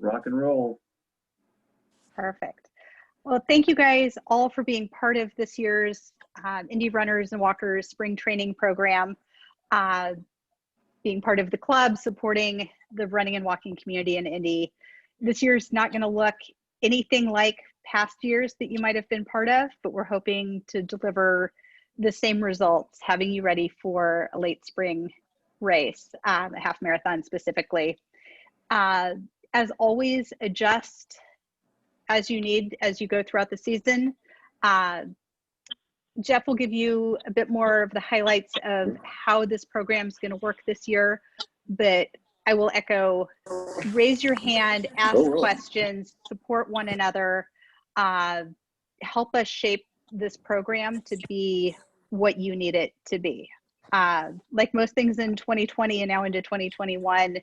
rock and roll. Perfect. Well, thank you guys all for being part of this year's Indy Runners and Walkers Spring Training Program, being part of the club, supporting the running and walking community in Indy. This year's not going to look anything like past years that you might have been part of, but we're hoping to deliver the same results, having you ready for a late spring race, a half marathon specifically. As always, adjust as you need as you go throughout the season. Jeff will give you a bit more of the highlights of how this program is going to work this year, but I will echo, raise your hand, ask questions, support one another, help us shape this program to be what you need it to be. Like most things in 2020 and now into 2021,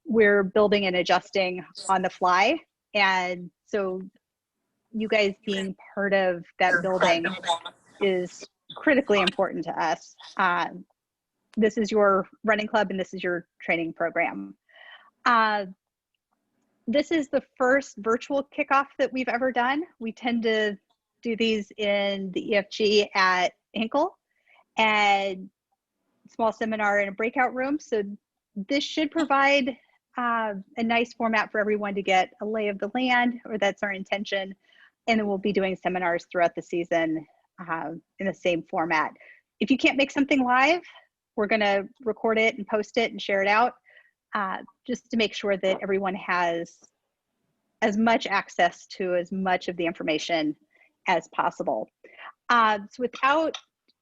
we're building and adjusting on the fly. And so you guys being part of that building is critically important to us. This is your running club and this is your training program. This is the first virtual kickoff that we've ever done. We tend to do these in the EFG at Hinkle and small seminar in a breakout room. So this should provide a nice format for everyone to get a lay of the land, or that's our intention. And then we'll be doing seminars throughout the season in the same format. If you can't make something live, we're gonna record it and post it and share it out, just to make sure that everyone has as much access to as much of the information as possible. So without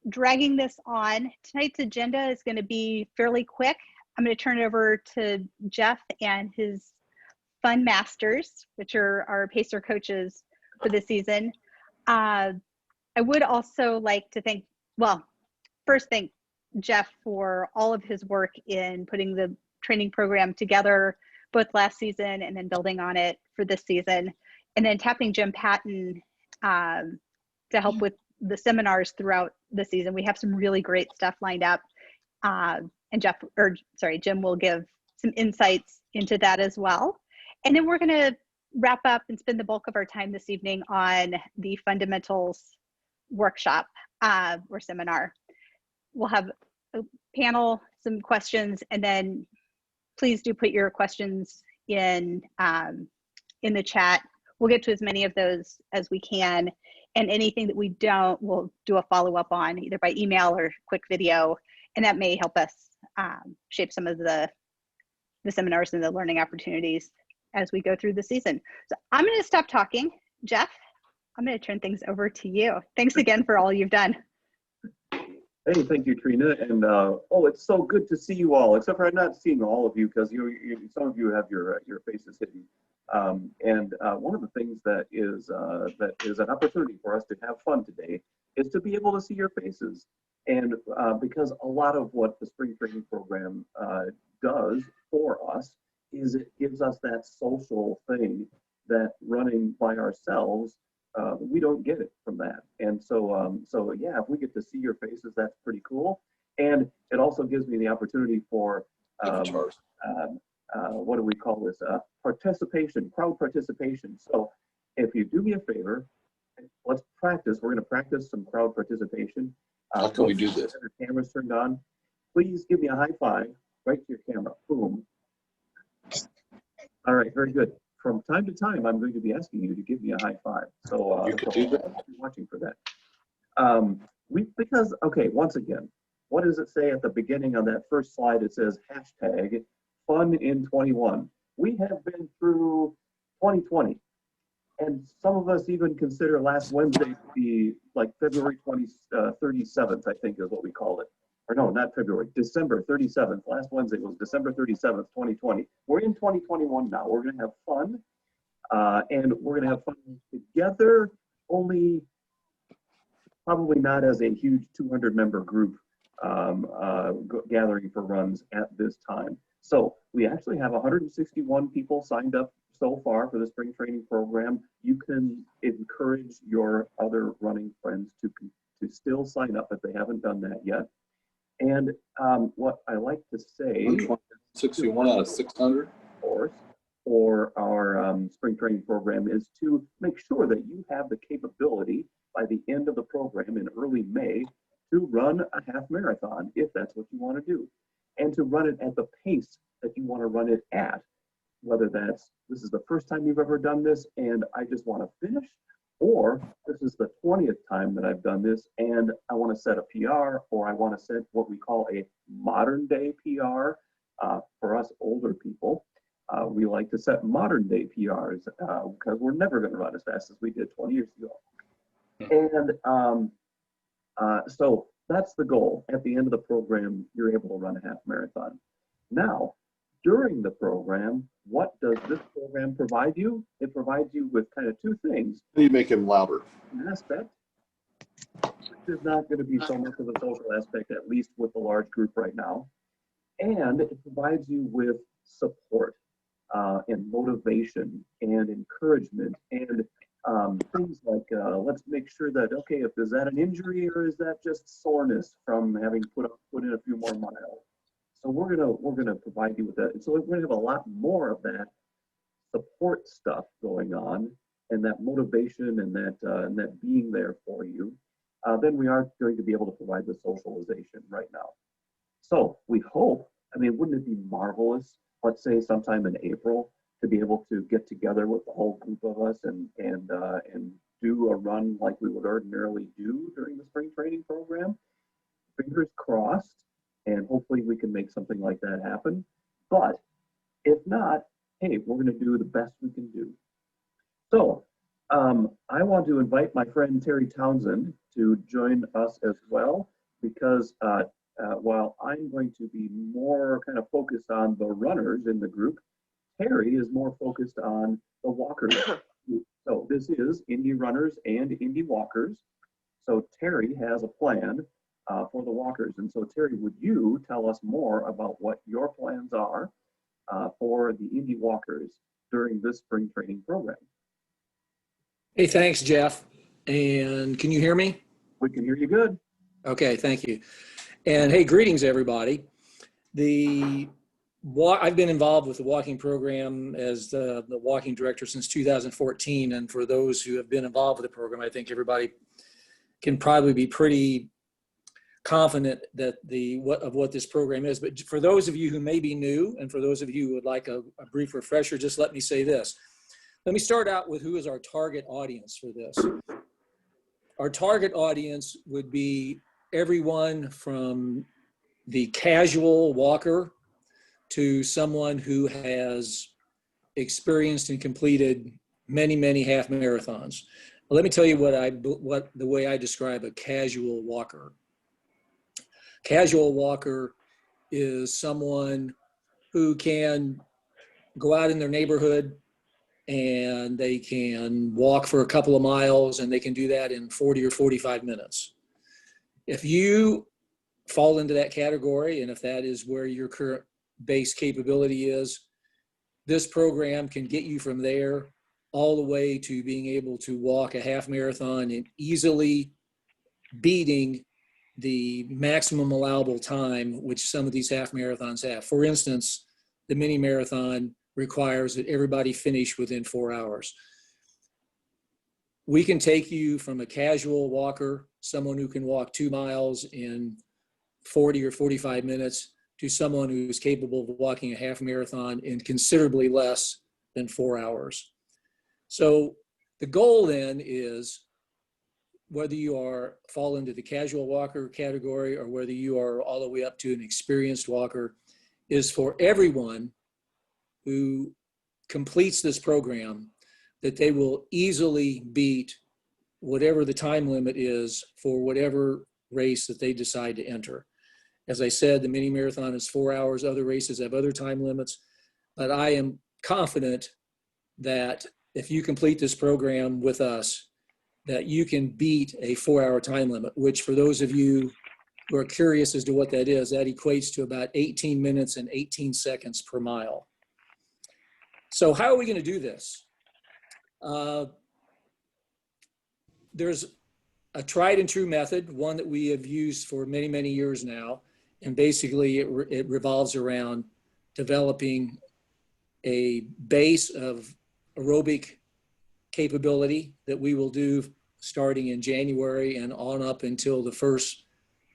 dragging this on, tonight's agenda is gonna be fairly quick. I'm gonna turn it over to Jeff and his Fun Masters, which are our pacer coaches for the season. I would also like to thank, well, first thank Jeff for all of his work in putting the training program together, both last season and then building on it for this season. And then tapping Jim Patton to help with the seminars throughout the season. We have some really great stuff lined up. And Jim will give some insights into that as well. And then we're gonna wrap up and spend the bulk of our time this evening on the fundamentals workshop or seminar. We'll have a panel, some questions, and then please do put your questions in the chat. We'll get to as many of those as we can, and anything that we don't, we'll do a follow-up on either by email or quick video, and that may help us shape some of the seminars and the learning opportunities as we go through the season. So I'm going to stop talking. Jeff, I'm going to turn things over to you. Thanks again for all you've done. Hey, thank you, Trina. And oh, it's so good to see you all, except for I'm not seeing all of you because some of you have your faces hidden. One of the things that is an opportunity for us to have fun today is to be able to see your faces. And because a lot of what the spring training program does for us is it gives us that social thing that running by ourselves, we don't get it from that. And so, so yeah, if we get to see your faces, that's pretty cool. And it also gives me the opportunity for, what do we call this? Participation, crowd participation. So if you do me a favor, let's practice. We're gonna practice some crowd participation. How can we do this? Your camera's turned on. Please give me a high five right to your camera. Boom. All right, very good. From time to time, I'm going to be asking you to give me a high five. So you could do that. I'll be watching for that. Because, okay, once again, what does it say at the beginning on that first slide? It says hashtag fun in 21. We have been through 2020. And some of us even consider last Wednesday to be like February 37th, I think is what we called it. Or no, not February, December 37th. Last Wednesday was December 37th, 2020. We're in 2021 now. We're gonna have fun. And we're gonna have fun together, only probably not as a huge 200-member group gathering for runs at this time. So we actually have 161 people signed up so far for the spring training program. You can encourage your other running friends to still sign up if they haven't done that yet. And what I like to say, 61 out of 600. Of course, for our spring training program is to make sure that you have the capability by the end of the program in early May to run a half marathon, if that's what you want to do, and to run it at the pace that you want to run it at, whether that's this is the first time you've ever done this and I just want to finish, or this is the 20th time that I've done this and I want to set a PR, or I want to set what we call a modern day PR. For us older people, we like to set modern day PRs because we're never going to run as fast as we did 20 years ago. And so that's the goal. At the end of the program, you're able to run a half marathon. Now, during the program, what does this program provide you? It provides you with kind of two things. You make him louder. An aspect, which is not going to be so much of a social aspect, at least with the large group right now. And it provides you with support and motivation and encouragement and things like, let's make sure that, okay, is that an injury or is that just soreness from having put in a few more miles? So we're gonna provide you with that. And so we're gonna have a lot more of that support stuff going on, and that motivation and that being there for you, than we are going to be able to provide the socialization right now. So we hope, I mean, wouldn't it be marvelous, let's say sometime in April, to be able to get together with the whole group of us and do a run like we would ordinarily do during the spring training program? Fingers crossed, and hopefully we can make something like that happen. But if not, hey, we're going to do the best we can do. So I want to invite my friend Terry Townsend to join us as well, because while I'm going to be more kind of focused on the runners in the group, Terry is more focused on the walkers. So this is Indy Runners and Indy Walkers. So Terry has a plan for the walkers. And so Terry, would you tell us more about what your plans are for the Indy Walkers during this spring training program? Hey, thanks, Jeff. And can you hear me? We can hear you good. Okay, thank you. And hey, greetings, everybody. I've been involved with the walking program as the walking director since 2014. And for those who have been involved with the program, I think everybody can probably be pretty confident that what this program is. But for those of you who may be new, and for those of you who would like a brief refresher, just let me say this. Let me start out with who is our target audience for this. Our target audience would be everyone from the casual walker to someone who has experienced and completed many, many half marathons. Let me tell you the way I describe a casual walker. Casual walker is someone who can go out in their neighborhood and they can walk for a couple of miles, and they can do that in 40 or 45 minutes. If you fall into that category, and if that is where your current base capability is, this program can get you from there all the way to being able to walk a half marathon and easily beating the maximum allowable time, which some of these half marathons have. For instance, the mini marathon requires that everybody finish within 4 hours. We can take you from a casual walker, someone who can walk 2 miles in 40 or 45 minutes, to someone who's capable of walking a half marathon in considerably less than 4 hours. So the goal then is, whether you fall into the casual walker category or whether you are all the way up to an experienced walker, is for everyone who completes this program that they will easily beat whatever the time limit is for whatever race that they decide to enter. As I said, the mini marathon is 4 hours. Other races have other time limits, but I am confident that if you complete this program with us, that you can beat a 4-hour time limit, which for those of you who are curious as to what that is, that equates to about 18 minutes and 18 seconds per mile. So how are we going to do this? There's a tried and true method, one that we have used for many, many years now. And basically it revolves around developing a base of aerobic capability that we will do starting in January and on up until the first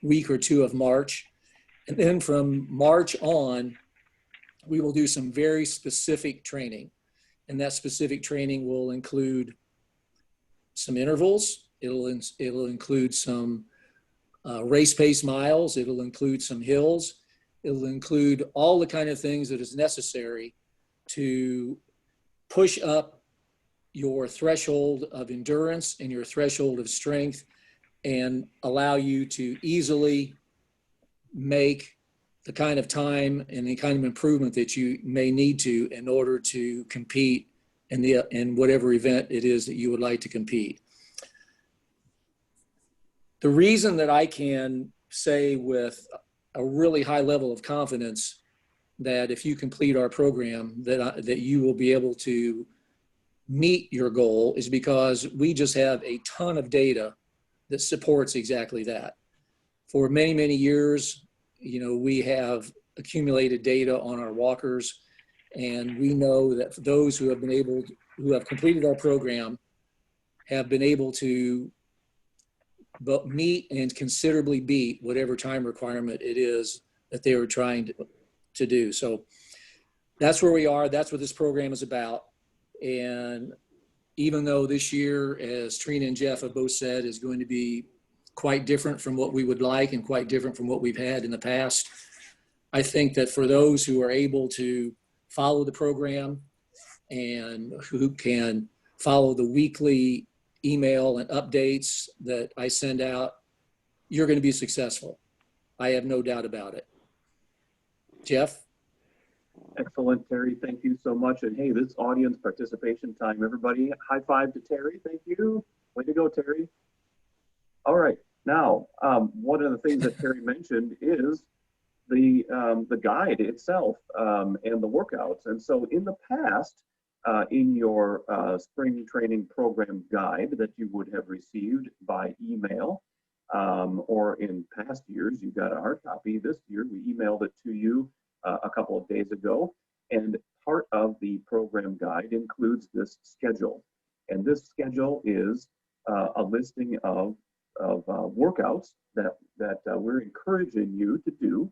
week or two of March. And then from March on, we will do some very specific training. And that specific training will include some intervals. It'll include some race pace miles. It'll include some hills. It'll include all the kind of things that is necessary to push up your threshold of endurance and your threshold of strength and allow you to easily make the kind of time and the kind of improvement that you may need to in order to compete in whatever event it is that you would like to compete. The reason that I can say with a really high level of confidence that if you complete our program, that you will be able to meet your goal is because we just have a ton of data that supports exactly that. For many, many years, we have accumulated data on our walkers, and we know that those who have completed our program have been able to meet and considerably beat whatever time requirement it is that they were trying to do. So that's where we are. That's what this program is about. And even though this year, as Trina and Jeff have both said, is going to be quite different from what we would like and quite different from what we've had in the past, I think that for those who are able to follow the program and who can follow the weekly email and updates that I send out, you're going to be successful. I have no doubt about it. Jeff? Excellent, Terry. Thank you so much. And hey, this audience participation time, everybody, high five to Terry. Thank you. Way to go, Terry. All right. Now, one of the things that Terry mentioned is the guide itself and the workouts. And so in the past, in your spring training program guide that you would have received by email, or in past years, you got a hard copy. This year, we emailed it to you a couple of days ago. And part of the program guide includes this schedule. And this schedule is a listing of workouts that we're encouraging you to do.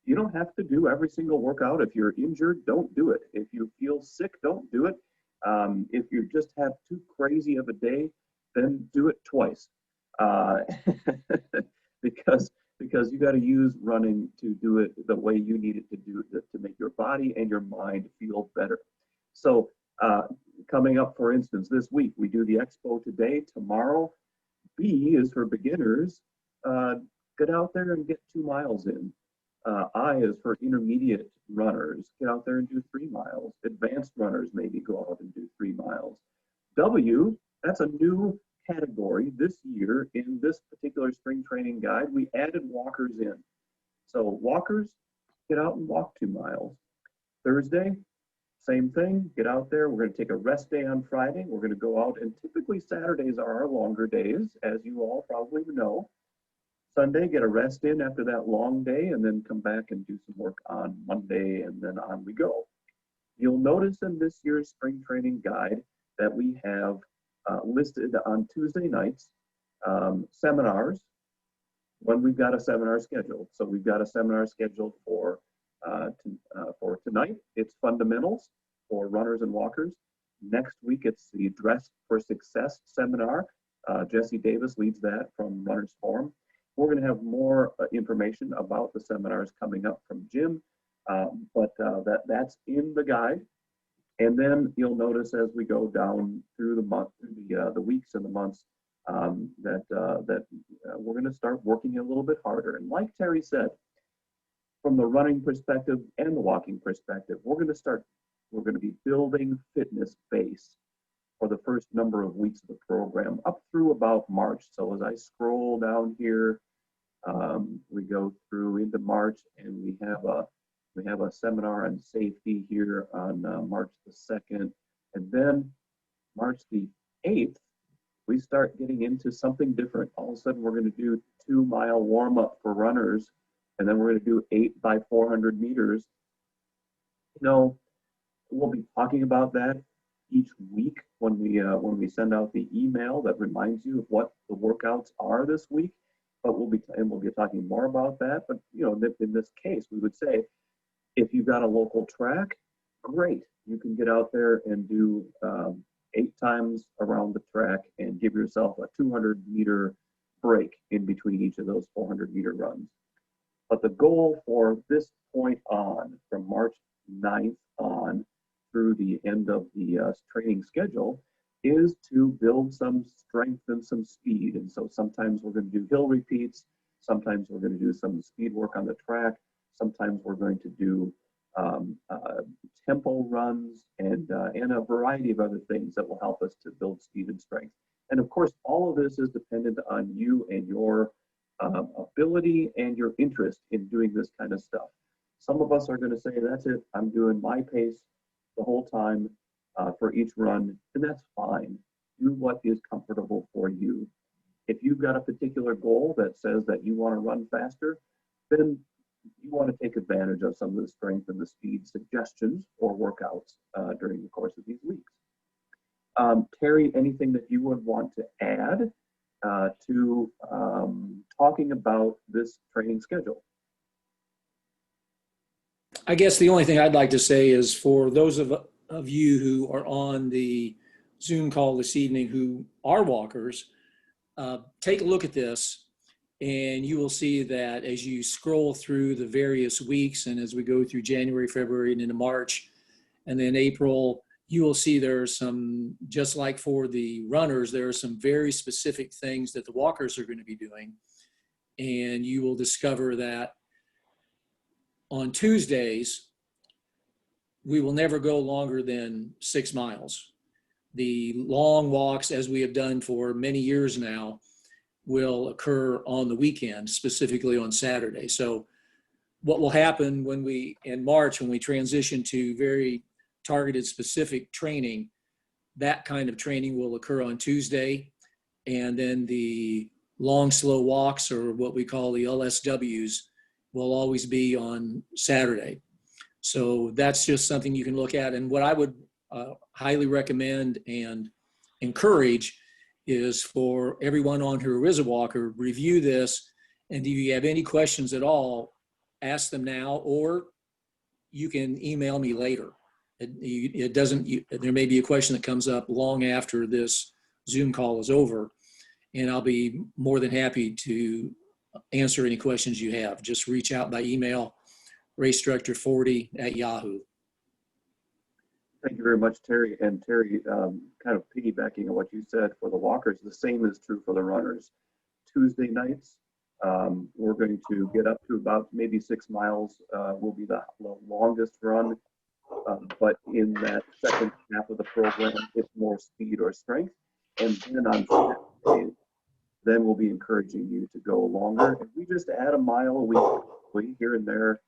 You don't have to do every single workout. If you're injured, don't do it. If you feel sick, don't do it. If you just have too crazy of a day, then do it twice. Because you got to use running to do it the way you need it to do it, to make your body and your mind feel better. So coming up, for instance, this week, we do the expo today. Tomorrow, B is for beginners. Get out there and get 2 miles in. I is for intermediate runners. Get out there and do 3 miles. Advanced runners maybe go out and do 3 miles. W, that's a new category this year in this particular spring training guide. We added walkers in. So walkers, get out and walk 2 miles. Thursday, same thing, get out there. We're going to take a rest day on Friday. We're going to go out, and typically Saturdays are our longer days, as you all probably know. Sunday, get a rest in after that long day, and then come back and do some work on Monday, and then on we go. You'll notice in this year's spring training guide that we have listed on Tuesday nights seminars when we've got a seminar scheduled. So we've got a seminar scheduled for tonight. It's fundamentals for runners and walkers. Next week, it's the Dress for Success seminar. Jesse Davis leads that from Runners Forum. We're going to have more information about the seminars coming up from Jim, but that's in the guide. And then you'll notice as we go down through the month, the weeks and the months, that we're going to start working a little bit harder. And like Terry said, from the running perspective and the walking perspective, we're going to be building fitness base for the first number of weeks of the program up through about March. So as I scroll down here, we go through into March, and we have a seminar on safety here on March the 2nd. And then March the 8th, we start getting into something different. All of a sudden, we're going to do 2 mile warm up for runners, and then we're going to do 8 by 400 meters. You know, we'll be talking about that each week when we send out the email that reminds you of what the workouts are this week. But we'll be talking more about that. But in this case, we would say if you've got a local track, great. You can get out there and do 8 times around the track and give yourself a 200-meter break in between each of those 400-meter runs. But the goal for this point on, from March 9th on through the end of the training schedule, is to build some strength and some speed. And so sometimes we're going to do hill repeats, sometimes we're going to do some speed work on the track, sometimes we're going to do tempo runs and a variety of other things that will help us to build speed and strength. And of course, all of this is dependent on you and your ability and your interest in doing this kind of stuff. Some of us are going to say, that's it, I'm doing my pace the whole time for each run, and that's fine. Do what is comfortable for you. If you've got a particular goal that says that you want to run faster, then you want to take advantage of some of the strength and the speed suggestions or workouts during the course of these weeks. Terry, anything that you would want to add to talking about this training schedule? I guess the only thing I'd like to say is for those of you who are on the Zoom call this evening who are walkers, take a look at this and you will see that as you scroll through the various weeks and as we go through January, February, and into March, and then April, you will see there are some, just like for the runners, there are some very specific things that the walkers are going to be doing. And you will discover that on Tuesdays, we will never go longer than 6 miles. The long walks, as we have done for many years now, will occur on the weekend, specifically on Saturday. So what will happen when we, in March, when we transition to very targeted specific training, that kind of training will occur on Tuesday. And then the long, slow walks, or what we call the LSWs, will always be on Saturday. So that's just something you can look at. And what I would highly recommend and encourage is for everyone on who is a walker, review this. And if you have any questions at all, ask them now, or you can email me later. There may be a question that comes up long after this Zoom call is over, and I'll be more than happy to answer any questions you have. Just reach out by email, racedirector40@yahoo. Thank you very much, Terry. And Terry, kind of piggybacking on what you said for the walkers, the same is true for the runners. Tuesday nights, we're going to get up to about maybe 6 miles, will be the longest run. But in that second half of the program, it's more speed or strength. And then on Saturdays, then we'll be encouraging you to go longer. If we just add a mile a week here and there,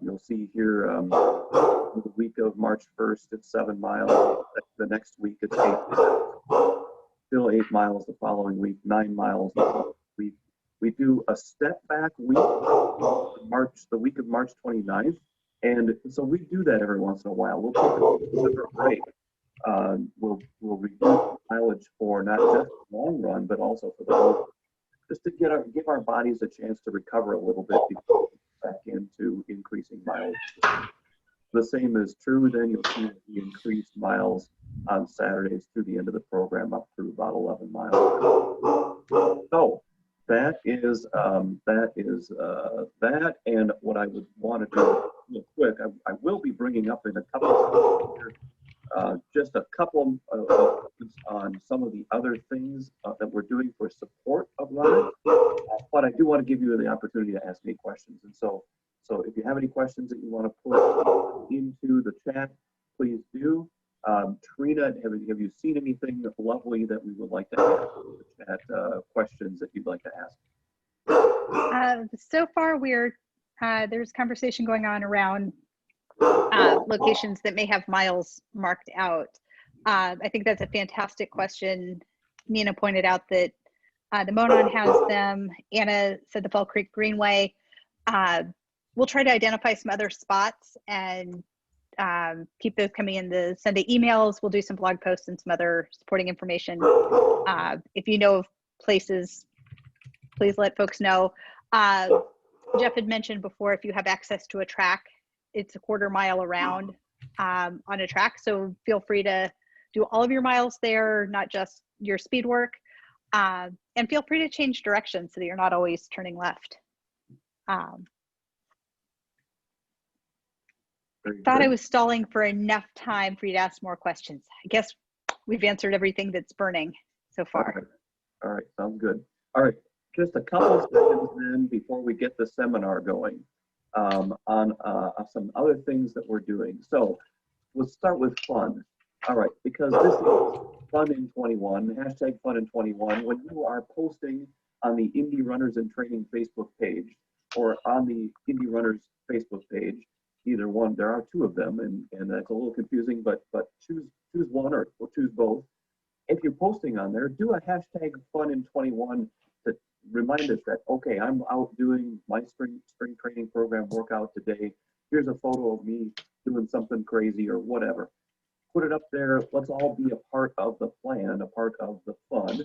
you'll see here the week of March 1st, it's 7 miles. The next week, it's 8 miles. Still 8 miles the following week, 9 miles the following week. We do a step back week, the week of March 29th. And so we do that every once in a while. We'll take a deliberate break. We'll reduce mileage for not just the long run, but also for the whole, just to give our bodies a chance to recover a little bit before we get back into increasing mileage. The same is true. Then you'll see the increased miles on Saturdays through the end of the program up through about 11 miles. So that is that. And what I would want to do real quick, I will be bringing up in a couple of here, just a couple of on some of the other things that we're doing for support of runners. But I do want to give you the opportunity to ask me questions. And so if you have any questions that you want to put into the chat, please do. Trina, have you seen anything lovely that we would like to ask in the chat, questions that you'd like to ask? So far, there's conversation going on around locations that may have miles marked out. I think that's a fantastic question. Nina pointed out that the Monon has them. Anna said the Fall Creek Greenway. We'll try to identify some other spots and keep those coming in the Sunday emails. We'll do some blog posts and some other supporting information. If you know of places, please let folks know. Jeff had mentioned before, if you have access to a track, it's a 1/4 mile around on a track. So feel free to do all of your miles there, not just your speed work. And feel free to change direction so that you're not always turning left. Thought I was stalling for enough time for you to ask more questions. I guess we've answered everything that's burning so far. All right, sounds good. All right, just a couple of seconds then before we get the seminar going on some other things that we're doing. So let's start with fun. All right, because this is Fun in 21, hashtag Fun in 21. When you are posting on the Indy Runners in Training Facebook page or on the Indy Runners Facebook page, either one, there are 2 of them, and that's a little confusing, but choose one or choose both. If you're posting on there, do a hashtag Fun in 21 to remind us that, okay, I'm out doing my spring training program workout today. Here's a photo of me doing something crazy or whatever. Put it up there. Let's all be a part of the plan, a part of the fun,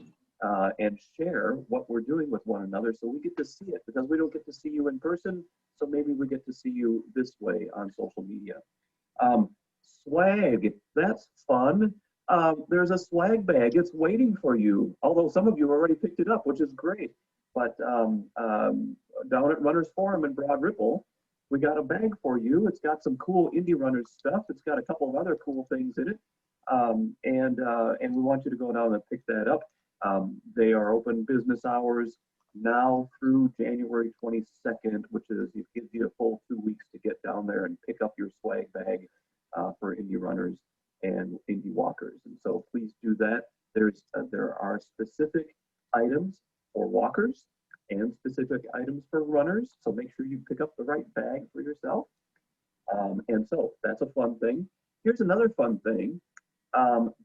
and share what we're doing with one another so we get to see it, because we don't get to see you in person. So maybe we get to see you this way on social media. Swag, that's fun. There's a swag bag. It's waiting for you, although some of you already picked it up, which is great. But down at Runners Forum in Broad Ripple, we got a bag for you. It's got some cool Indy Runners stuff. It's got a couple of other cool things in it. And we want you to go down and pick that up. They are open business hours now through January 22nd, which is, it gives you a full 2 weeks to get down there and pick up your swag bag for Indy Runners and Indy Walkers. And so please do that. There are specific items for walkers and specific items for runners. So make sure you pick up the right bag for yourself. And so that's a fun thing. Here's another fun thing.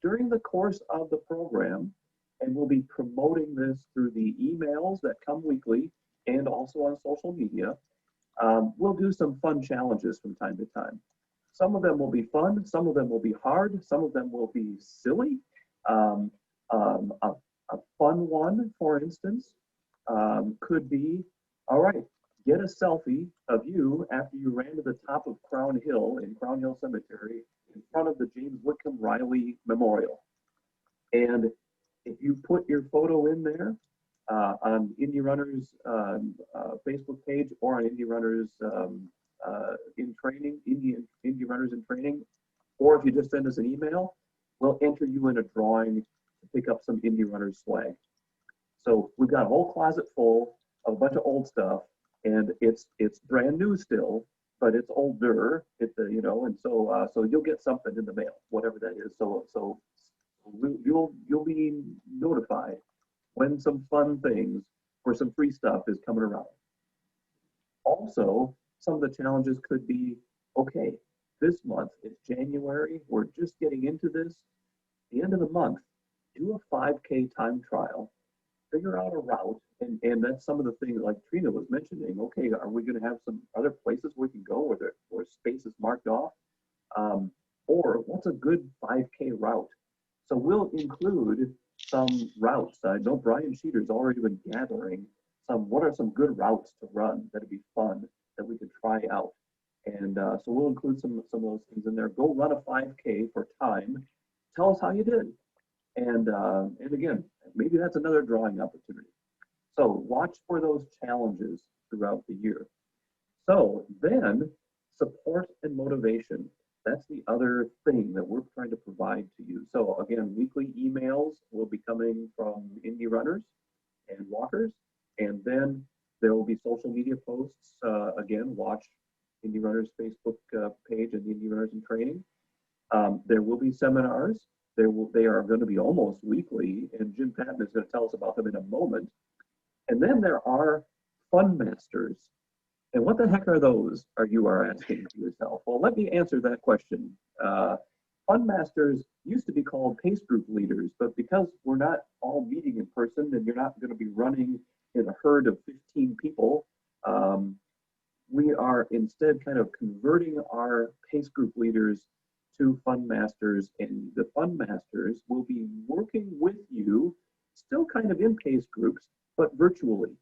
During the course of the program, and we'll be promoting this through the emails that come weekly and also on social media, we'll do some fun challenges from time to time. Some of them will be fun, some of them will be hard, some of them will be silly. A fun one, for instance, could be, all right, get a selfie of you after you ran to the top of Crown Hill in Crown Hill Cemetery in front of the James Whitcomb Riley Memorial. And if you put your photo in there on Indy Runners Facebook page or on Indy Runners in Training, Indy Runners in Training, or if you just send us an email, we'll enter you in a drawing to pick up some Indy Runners swag. So we've got a whole closet full of a bunch of old stuff, and it's brand new still, but it's older. You know, and so so you'll get something in the mail, whatever that is. So you'll be notified when some fun things or some free stuff is coming around. Also, some of the challenges could be, okay, this month, it's January, we're just getting into this. The end of the month, do a 5K time trial, figure out a route, and that's some of the things like Trina was mentioning. Okay, are we going to have some other places we can go where space is marked off? Or what's a good 5K route? So we'll include some routes. I know Brian Sheeter's already been gathering what are some good routes to run that'd be fun that we could try out. And so we'll include some of those things in there. Go run a 5K for time. Tell us how you did. And again, maybe that's another drawing opportunity. So watch for those challenges throughout the year. So then support and motivation. That's the other thing that we're trying to provide to you. So again, weekly emails will be coming from Indy Runners and Walkers. And then there will be social media posts. Again, watch Indy Runners Facebook page and Indy Runners in Training. There will be seminars. They are going to be almost weekly, and Jim Patton is going to tell us about them in a moment. And then there are Fun Masters. And what the heck are those, you are asking yourself? Well, let me answer that question. Fun Masters used to be called pace group leaders, but because we're not all meeting in person and you're not going to be running in a herd of 15 people, we are instead kind of converting our PACE group leaders to fund masters, and the fund masters will be working with you, still kind of in PACE groups, but virtually.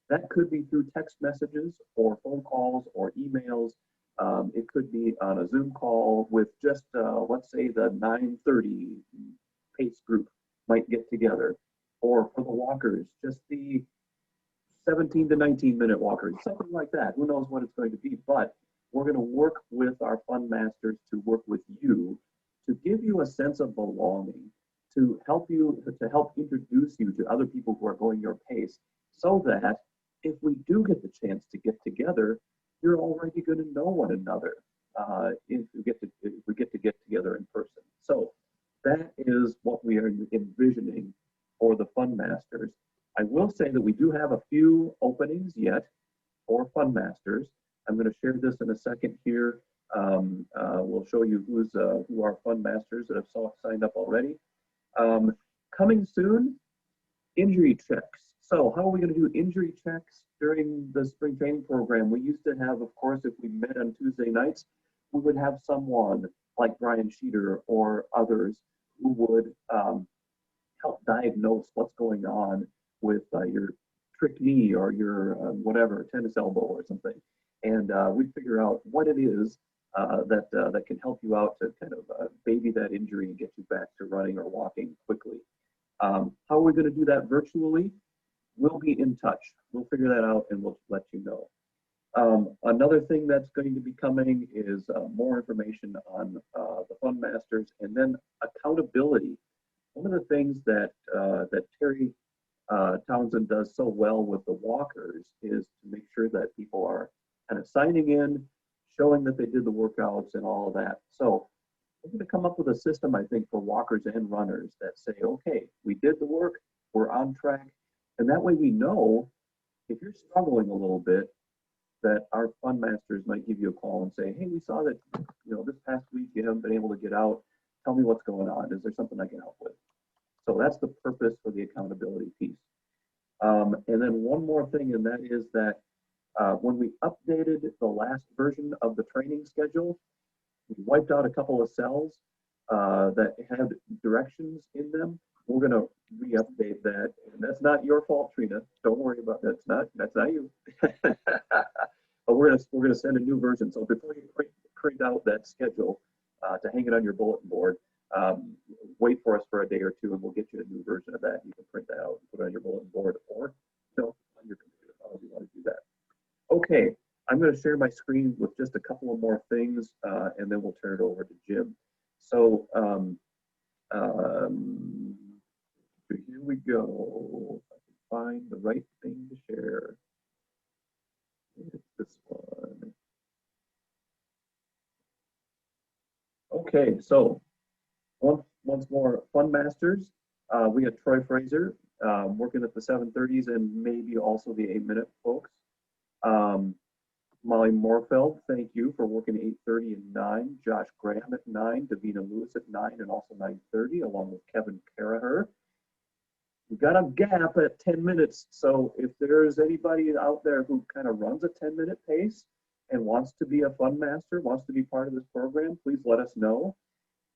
That could be through text messages or phone calls or emails. It could be on a Zoom call with just, let's say, the 9:30 PACE group might get together, or for the walkers, just the 17 to 19-minute walkers, something like that. Who knows what it's going to be, but we're going to work with our fund masters to work with you to give you a sense of belonging, to help introduce you to other people who are going your pace, so that if we do get the chance to get together, you're already going to know one another if we get to get together in person. So that is what we are envisioning for the fund masters. I will say that we do have a few openings yet for fund masters. I'm going to share this in a second here. We'll show you who are fund masters that have signed up already. Coming soon, injury checks. So how are we going to do injury checks during the spring training program? We used to have, of course, if we met on Tuesday nights, we would have someone like Brian Sheeter or others who would help diagnose what's going on with your trick knee or your whatever, tennis elbow or something. And we figure out what it is that can help you out to kind of baby that injury and get you back to running or walking quickly. How are we going to do that virtually? We'll be in touch. We'll figure that out and we'll let you know. Another thing that's going to be coming is more information on the fund masters, and then accountability. One of the things that Terry Townsend does so well with the walkers is to make sure that people are kind of signing in, showing that they did the workouts and all of that. So we're going to come up with a system, I think, for walkers and runners that say, okay, we did the work, we're on track. And that way we know if you're struggling a little bit, that our fund masters might give you a call and say, hey, we saw that, this past week you haven't been able to get out. Tell me what's going on. Is there something I can help with? So that's the purpose for the accountability piece. And then one more thing, and that is that when we updated the last version of the training schedule, we wiped out a couple of cells that had directions in them. We're going to re-update that, and that's not your fault, Trina. Don't worry about that. That's not you. But we're gonna send a new version. So before you print out that schedule to hang it on your bulletin board, wait for us for a day or two, and we'll get you a new version of that. You can print that out and put it on your bulletin board, or on your computer, however you want to do that. Okay, I'm going to share my screen with just a couple of more things, and then we'll turn it over to Jim. So here we go. If I can find the right thing to share. It's this one. Okay, so once more, Fund Masters. We have Troy Fraser working at the 7:30s and maybe also the 8-minute folks. Molly Morfeld, thank you for working 8:30 and 9. Josh Graham at 9. Davina Lewis at 9 and also 9:30, along with Kevin Caraher. We've got a gap at 10 minutes, so if there's anybody out there who kind of runs a 10-minute pace and wants to be a fund master, wants to be part of this program, please let us know.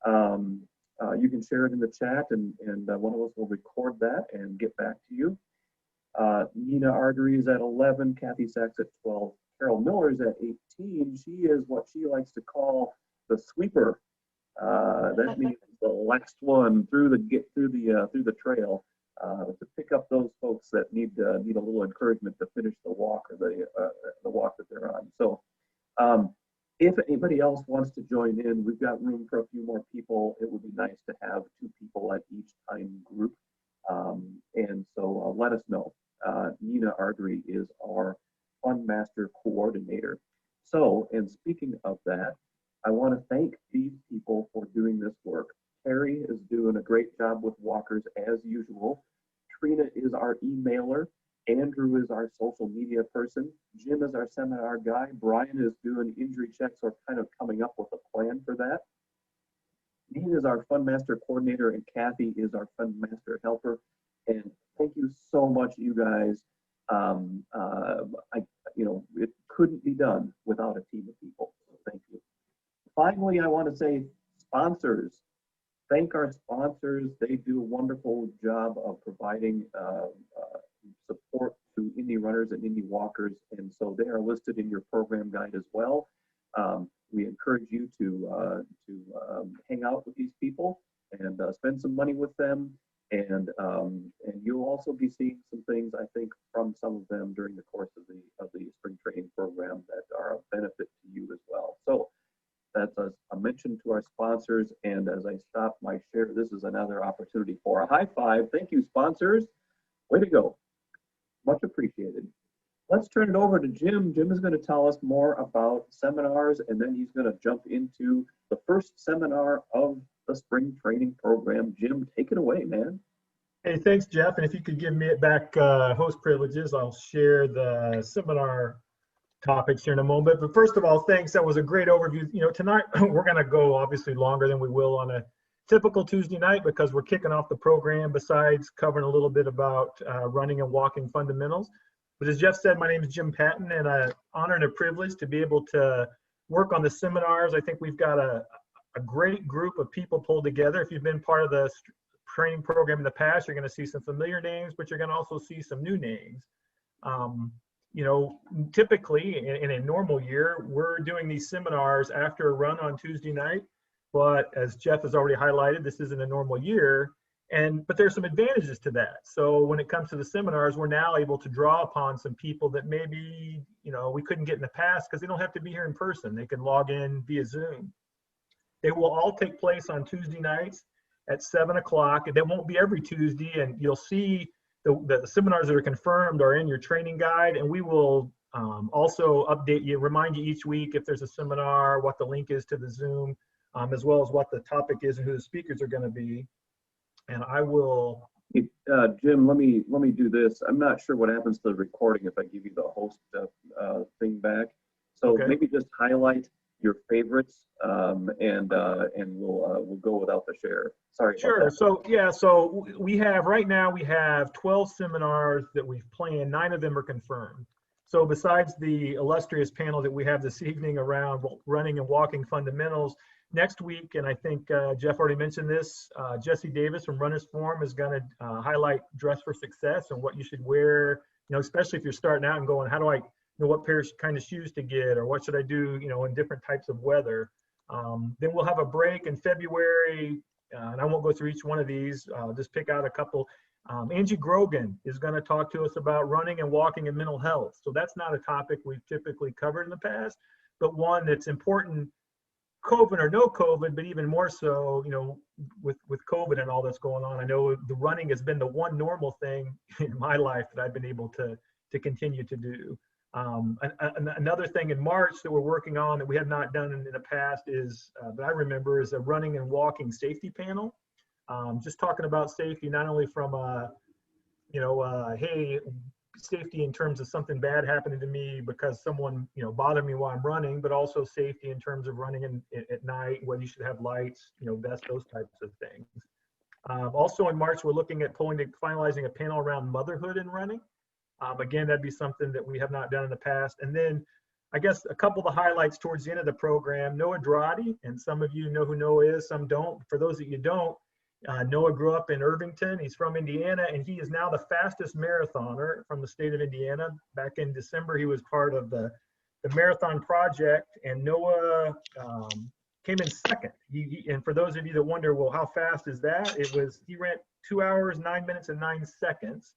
You can share it in the chat, and one of us will record that and get back to you. Nina Artery is at 11, Kathy Sachs at 12, Carol Miller is at 18. She is what she likes to call the sweeper. That means the last one through the trail to pick up those folks that need a little encouragement to finish the walk or the walk that they're on. So if anybody else wants to join in, we've got room for a few more people. It would be nice to have 2 people at each time group. And so let us know. Nina Ardrey is our Fund Master Coordinator. So, and speaking of that, I want to thank these people for doing this work. Terry is doing a great job with walkers as usual. Trina is our emailer. Andrew is our social media person. Jim is our seminar guy. Brian is doing injury checks or kind of coming up with a plan for that. Nina is our Fund Master Coordinator, and Kathy is our Fund Master Helper. And thank you so much, you guys, It couldn't be done without a team of people. So thank you. Finally, I want to say sponsors. Thank our sponsors. They do a wonderful job of providing support to Indy runners and Indy walkers, and so they are listed in your program guide as well. We encourage you to hang out with these people and spend some money with them, and you'll also be seeing some things, I think, from some of them during the course of the spring training program that are of benefit to you as well. So that's a mention to our sponsors, and as I stop my share, this is another opportunity for a high five. Thank you, sponsors. Way to go. Much appreciated. Let's turn it over to Jim. Jim is going to tell us more about seminars, and then he's going to jump into the first seminar of the spring training program. Jim, take it away, man. Hey, thanks, Jeff. And if you could give me back host privileges, I'll share the seminar topics here in a moment. But first of all, thanks. That was a great overview. You know, tonight we're going to go obviously longer than we will on a typical Tuesday night because we're kicking off the program, besides covering a little bit about running and walking fundamentals. But as Jeff said, my name is Jim Patton, and an honor and a privilege to be able to work on the seminars. I think we've got a great group of people pulled together. If you've been part of the training program in the past, you're going to see some familiar names, but you're going to also see some new names. You know, typically in a normal year, we're doing these seminars after a run on Tuesday night. But as Jeff has already highlighted, this isn't a normal year. But there's some advantages to that. So when it comes to the seminars, we're now able to draw upon some people that maybe, you know, we couldn't get in the past because they don't have to be here in person. They can log in via Zoom. They will all take place on Tuesday nights at 7 o'clock. They won't be every Tuesday, and you'll see the seminars that are confirmed are in your training guide, and we will also update you, remind you each week if there's a seminar, what the link is to the Zoom, as well as what the topic is and who the speakers are going to be. And I will. Jim, let me do this. I'm not sure what happens to the recording if I give you the host thing back. So Okay. Maybe just highlight your favorites, and we'll go without the share. Sorry. Sure. So yeah, so we have right now 12 seminars that we've planned. 9 of them are confirmed. So besides the illustrious panel that we have this evening around running and walking fundamentals, next week, and I think Jeff already mentioned this, Jesse Davis from Runners Forum is going to highlight dress for success and what you should wear, you know, especially if you're starting out and going, how do I know what kind of shoes to get, or what should I do, you know, in different types of weather. Then we'll have a break in February, and I won't go through each one of these. I'll just pick out a couple. Angie Grogan is going to talk to us about running and walking and mental health. So that's not a topic we've typically covered in the past, but one that's important, COVID or no COVID, but even more so, you know, with COVID and all that's going on. I know the running has been the one normal thing in my life that I've been able to continue to do. Another thing in March that we're working on that we have not done in the past is, that I remember, is a running and walking safety panel. Just talking about safety, not only from, hey, safety in terms of something bad happening to me because someone, you know, bothered me while I'm running, but also safety in terms of running at night, whether you should have lights, you know, vests, those types of things. Also in March, we're looking at finalizing a panel around motherhood and running. Again, that'd be something that we have not done in the past. And then I guess a couple of the highlights towards the end of the program, Noah Dradi, and some of you know who Noah is, some don't. For those that you don't, Noah grew up in Irvington. He's from Indiana, and he is now the fastest marathoner from the state of Indiana. Back in December, he was part of the marathon project, and Noah came in second. And for those of you that wonder, well, how fast is that? He ran 2 hours, 9 minutes, and 9 seconds.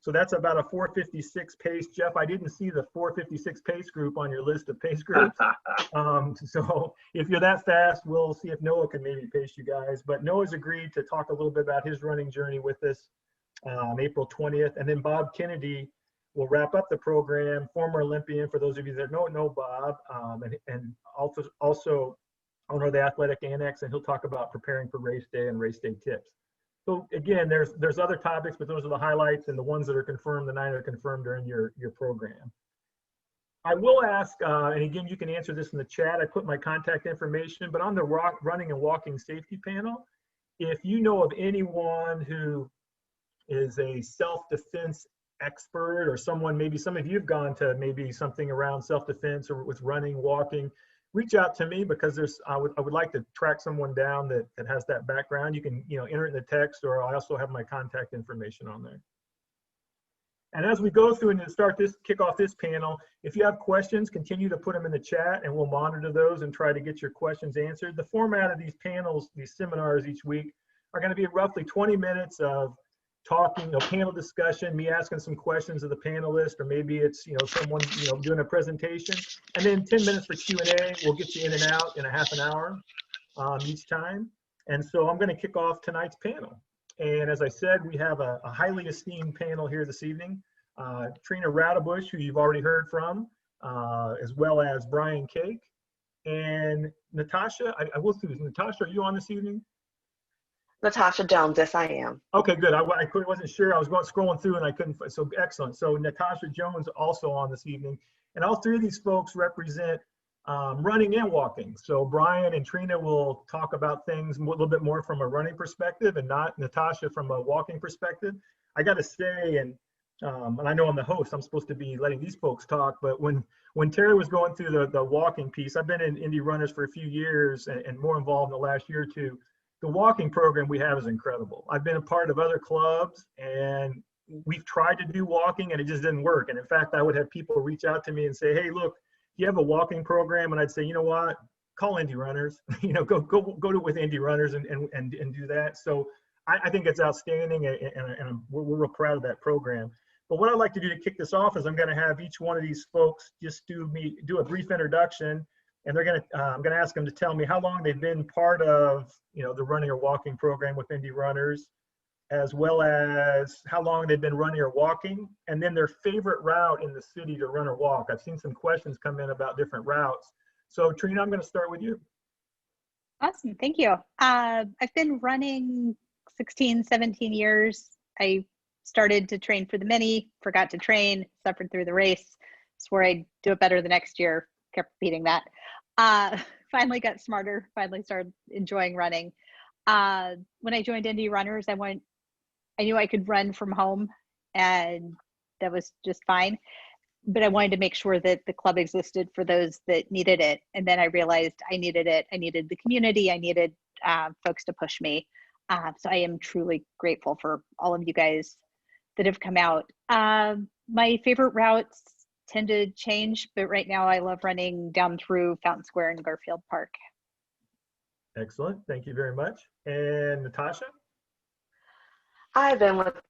So that's about a 4:56 pace. Jeff, I didn't see the 4:56 pace group on your list of pace groups. So if you're that fast, we'll see if Noah can maybe pace you guys. But Noah's agreed to talk a little bit about his running journey with us on April 20th. And then Bob Kennedy will wrap up the program, former Olympian, for those of you that know Bob, and also owner of the Athletic Annex, and he'll talk about preparing for race day and race day tips. So again, there's other topics, but those are the highlights, and the ones that are confirmed, the 9 are confirmed during your program. I will ask, and again, you can answer this in the chat. I put my contact information, but on the running and walking safety panel, if you know of anyone who is a self-defense expert or someone, maybe some of you've gone to maybe something around self-defense or with running, walking, reach out to me, because I would like to track someone down that has that background. You can, enter it in the text, or I also have my contact information on there. And as we go through and kick off this panel, if you have questions, continue to put them in the chat and we'll monitor those and try to get your questions answered. The format of these panels, these seminars each week, are going to be roughly 20 minutes of talking, panel discussion, me asking some questions of the panelists, or maybe it's, someone, doing a presentation, and then 10 minutes for Q&A. We'll get you in and out in a half an hour each time. And so I'm going to kick off tonight's panel. And as I said, we have a highly esteemed panel here this evening. Trina Radabush, who you've already heard from, as well as Brian Cake, and Natasha. I will see this. Natasha, are you on this evening? Natasha Jones, yes, I am. Okay, good. I wasn't sure. I was scrolling through and I couldn't. So excellent. So Natasha Jones also on this evening. And all three of these folks represent running and walking. So Brian and Trina will talk about things a little bit more from a running perspective, and not Natasha from a walking perspective. I got to say, and I know I'm the host, I'm supposed to be letting these folks talk, but when Terry was going through the walking piece, I've been in Indy Runners for a few years and more involved in the last year or two. The walking program we have is incredible. I've been a part of other clubs and we've tried to do walking and it just didn't work. And in fact, I would have people reach out to me and say, hey, look, you have a walking program? And I'd say, you know what, call Indy Runners, go to with Indy Runners and do that. So I think it's outstanding, and we're real proud of that program. But what I'd like to do to kick this off is I'm going to have each one of these folks just do a brief introduction, and I'm going to ask them to tell me how long they've been part of the running or walking program with Indy Runners, as well as how long they've been running or walking, and then their favorite route in the city to run or walk. I've seen some questions come in about different routes. So Trina, I'm going to start with you. Awesome, thank you. I've been running 16, 17 years. I started to train for the mini, forgot to train, suffered through the race, swore I'd do it better the next year, kept repeating that. Finally got smarter, finally started enjoying running. When I joined Indy Runners, I knew I could run from home, and that was just fine. But I wanted to make sure that the club existed for those that needed it. And then I realized I needed it. I needed the community. I needed folks to push me. So I am truly grateful for all of you guys that have come out. My favorite routes tend to change, but right now I love running down through Fountain Square and Garfield Park. Excellent. Thank you very much. And Natasha? I've been with the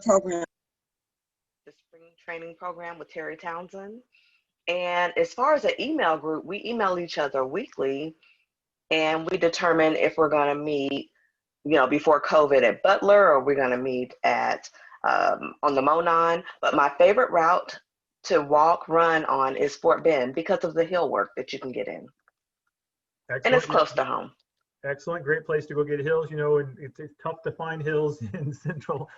program, the spring training program with Terry Townsend. And as far as the email group, we email each other weekly, and we determine if we're going to meet, before COVID at Butler, or we're going to meet at on the Monon. But my favorite route to run on is Fort Bend because of the hill work that you can get in. Excellent. And it's close to home. Excellent. Great place to go get hills. And it's tough to find hills in central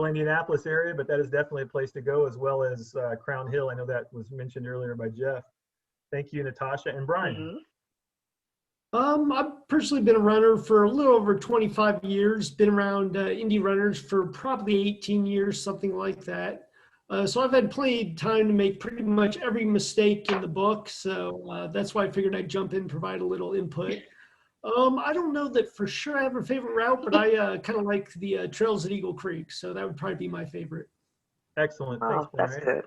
Indianapolis area, but that is definitely a place to go, as well as Crown Hill. I know that was mentioned earlier by Jeff. Thank you, Natasha. And Brian? Mm-hmm. I've personally been a runner for a little over 25 years, been around Indy Runners for probably 18 years, something like that. So I've had plenty of time to make pretty much every mistake in the book. So that's why I figured I'd jump in and provide a little input. I don't know that for sure I have a favorite route, but I kind of like the trails at Eagle Creek. So that would probably be my favorite. Excellent. Oh, thanks, Brian. that's good.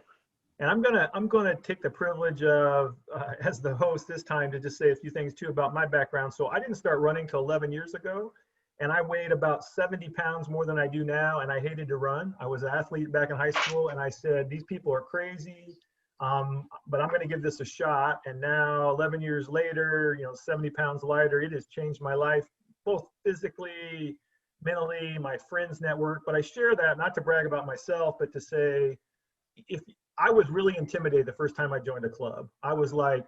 And I'm gonna take the privilege of, as the host this time, to just say a few things too about my background. So I didn't start running till 11 years ago, and I weighed about 70 pounds more than I do now, and I hated to run. I was an athlete back in high school, and I said, these people are crazy, but I'm gonna give this a shot. And now 11 years later, 70 pounds lighter, it has changed my life, both physically, mentally, my friends network. But I share that not to brag about myself, but to say, if I was really intimidated the first time I joined a club. I was like,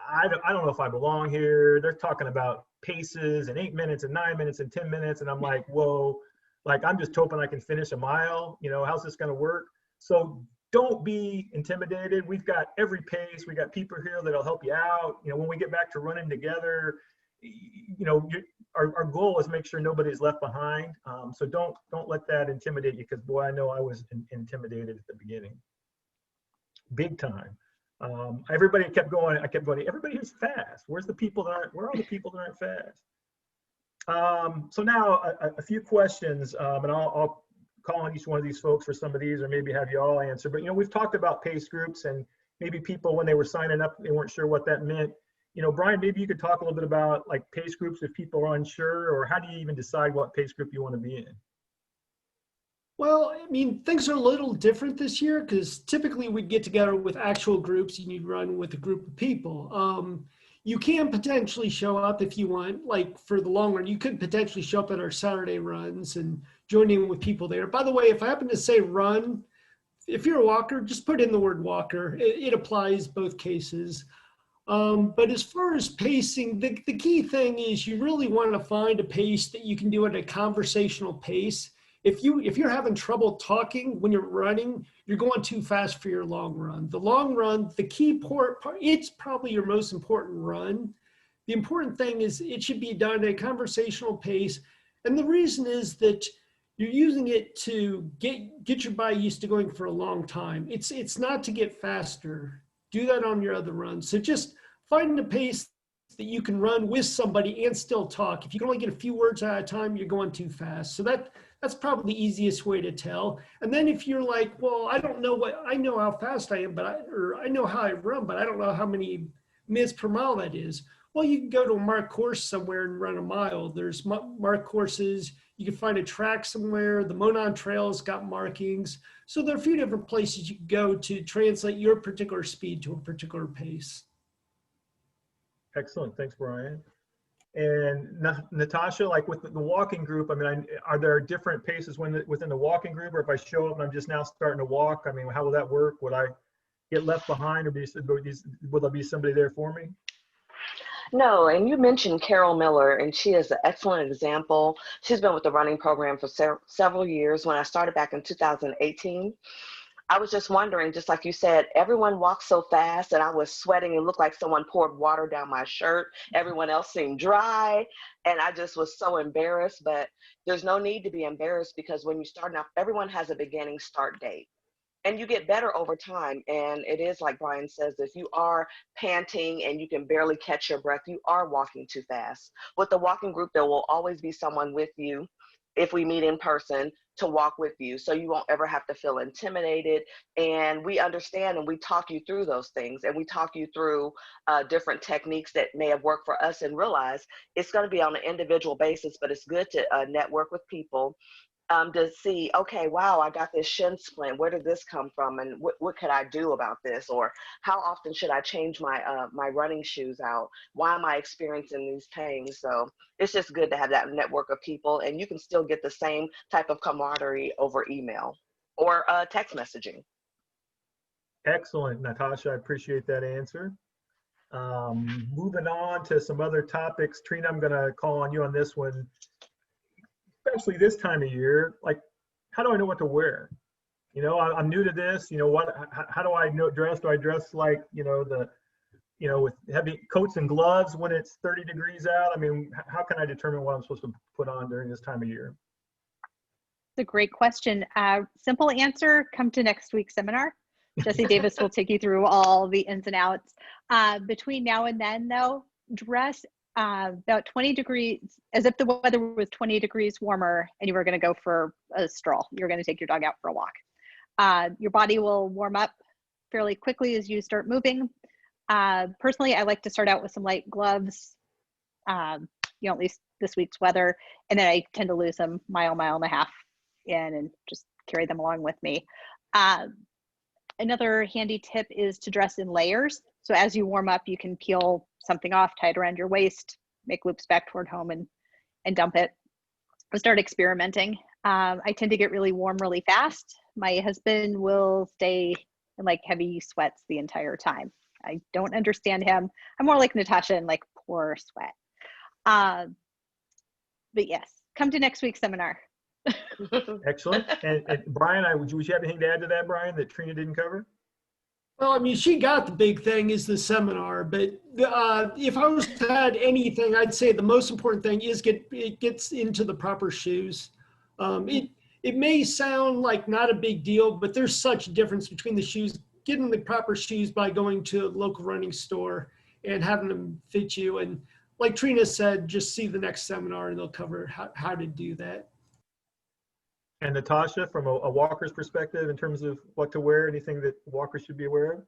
I don't know if I belong here. They're talking about paces and 8 minutes and 9 minutes and 10 minutes. And I'm like, whoa, like, I'm just hoping I can finish a mile. How's this going to work? So don't be intimidated. We've got every pace. We got people here that'll help you out. When we get back to running together, our goal is make sure nobody's left behind. So don't let that intimidate you, because boy, I know I was intimidated at the beginning, big time. Everybody kept going. I kept going. Everybody who's fast. Where are the people that aren't fast? So now a few questions, and I'll call on each one of these folks for some of these, or maybe have you all answer. But we've talked about pace groups, and maybe people when they were signing up, they weren't sure what that meant. Brian, maybe you could talk a little bit about like pace groups if people are unsure, or how do you even decide what pace group you want to be in? Well, I mean, things are a little different this year because typically we'd get together with actual groups and you'd run with a group of people. You can potentially show up if you want, like for the long run, you could potentially show up at our Saturday runs and join in with people there. By the way, if I happen to say run, if you're a walker, just put in the word walker. It applies both cases. But as far as pacing, the key thing is you really want to find a pace that you can do at a conversational pace. If you're having trouble talking when you're running, you're going too fast for your long run. The long run, the key part, it's probably your most important run. The important thing is it should be done at a conversational pace. And the reason is that you're using it to get your body used to going for a long time. It's not to get faster. Do that on your other runs. So just find a pace that you can run with somebody and still talk. If you can only get a few words at a time, you're going too fast. So that's probably the easiest way to tell. And then if you're like, well, I know how fast I am, or I know how I run, but I don't know how many minutes per mile that is. Well, you can go to a marked course somewhere and run a mile. There's marked courses. You can find a track somewhere. The Monon Trail's got markings. So there are a few different places you can go to translate your particular speed to a particular pace. Excellent. Thanks, Brian. And Natasha, like with the walking group, I mean, are there different paces within the walking group, or if I show up and I'm just now starting to walk, I mean, how will that work? Would I get left behind, or will there be somebody there for me? No, and you mentioned Carol Miller, and she is an excellent example. She's been with the running program for several years. When I started back in 2018, I was just wondering, just like you said, everyone walks so fast and I was sweating and looked like someone poured water down my shirt. Everyone else seemed dry and I just was so embarrassed, but there's no need to be embarrassed because when you start out, everyone has a beginning start date. And you get better over time. And it is like Brian says, if you are panting and you can barely catch your breath, you are walking too fast. With the walking group, there will always be someone with you if we meet in person to walk with you. So you won't ever have to feel intimidated. And we understand and we talk you through those things. And we talk you through different techniques that may have worked for us and realize it's going to be on an individual basis, but it's good to network with people. To see, okay, wow, I got this shin splint. Where did this come from? And what could I do about this? Or how often should I change my my running shoes out? Why am I experiencing these pains? So it's just good to have that network of people, and you can still get the same type of camaraderie over email or text messaging. Excellent, Natasha. I appreciate that answer. Moving on to some other topics. Trina, I'm going to call on you on this one. Especially this time of year, like, how do I know what to wear? I'm new to this. How do I dress? Do I dress like, with heavy coats and gloves when it's 30 degrees out? I mean, how can I determine what I'm supposed to put on during this time of year? It's a great question. Simple answer, come to next week's seminar. Jesse Davis will take you through all the ins and outs. Between now and then, though, dress about 20 degrees, as if the weather was 20 degrees warmer and you were going to go for a stroll. You're going to take your dog out for a walk. Your body will warm up fairly quickly as you start moving. Personally, I like to start out with some light gloves, at least this week's weather, and then I tend to lose them mile and a half in and just carry them along with me. Another handy tip is to dress in layers. So as you warm up, you can peel something off, tie it around your waist, make loops back toward home and dump it. Or start experimenting. I tend to get really warm really fast. My husband will stay in like heavy sweats the entire time. I don't understand him. I'm more like Natasha and like pour sweat. But yes, come to next week's seminar. Excellent. And Brian, would you have anything to add to that, Brian, that Trina didn't cover? Well, I mean, she got the big thing is the seminar, but if I was to add anything, I'd say the most important thing is it gets into the proper shoes. It may sound like not a big deal, but there's such a difference between the shoes, getting the proper shoes by going to a local running store and having them fit you. And like Trina said, just see the next seminar and they'll cover how to do that. And Natasha, from a walker's perspective, in terms of what to wear, anything that walkers should be aware of?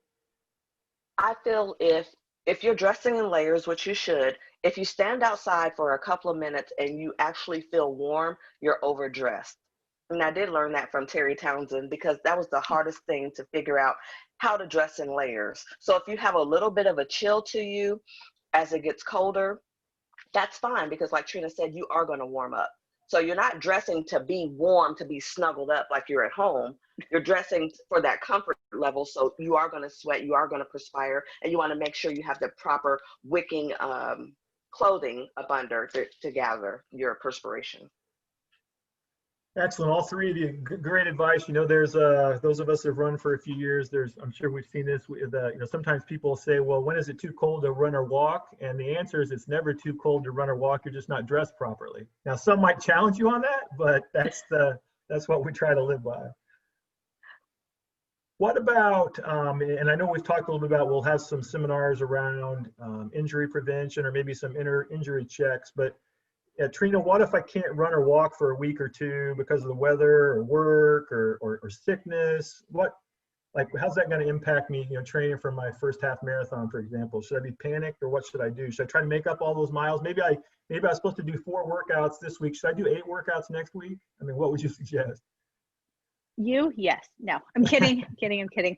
I feel if you're dressing in layers, which you should, if you stand outside for a couple of minutes and you actually feel warm, you're overdressed. And I did learn that from Terry Townsend because that was the hardest thing to figure out how to dress in layers. So if you have a little bit of a chill to you as it gets colder, that's fine because like Trina said, you are going to warm up. So you're not dressing to be warm, to be snuggled up like you're at home. You're dressing for that comfort level. So you are going to sweat, you are going to perspire, and you want to make sure you have the proper wicking clothing up under to gather your perspiration. Excellent. All three of you, great advice. You know, there's those of us that have run for a few years. I'm sure we've seen this. Sometimes people say, "Well, when is it too cold to run or walk?" And the answer is, it's never too cold to run or walk. You're just not dressed properly. Now, some might challenge you on that, but that's what we try to live by. What about, and I know we've talked a little bit about, we'll have some seminars around injury prevention or maybe some injury checks, but Trina, what if I can't run or walk for a week or two because of the weather or work or sickness? How's that going to impact me, training for my first half marathon, for example? Should I be panicked or what should I do? Should I try to make up all those miles? Maybe I was supposed to do 4 workouts this week. Should I do 8 workouts next week? I mean, what would you suggest? Yes. No, I'm kidding. I'm kidding.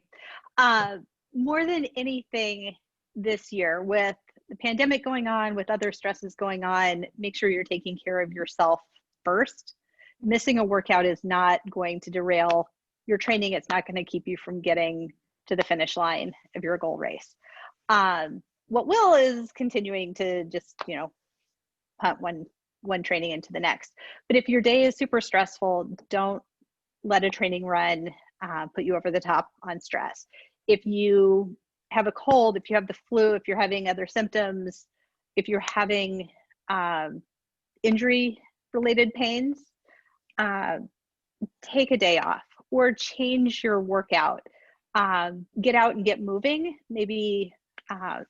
More than anything this year, with the pandemic going on, with other stresses going on, make sure you're taking care of yourself first. Missing a workout is not going to derail your training. It's not going to keep you from getting to the finish line of your goal race. What will is continuing to just, punt one training into the next. But if your day is super stressful, don't let a training run put you over the top on stress. If you have a cold, if you have the flu, if you're having other symptoms, if you're having injury related pains, take a day off or change your workout. Get out and get moving, maybe a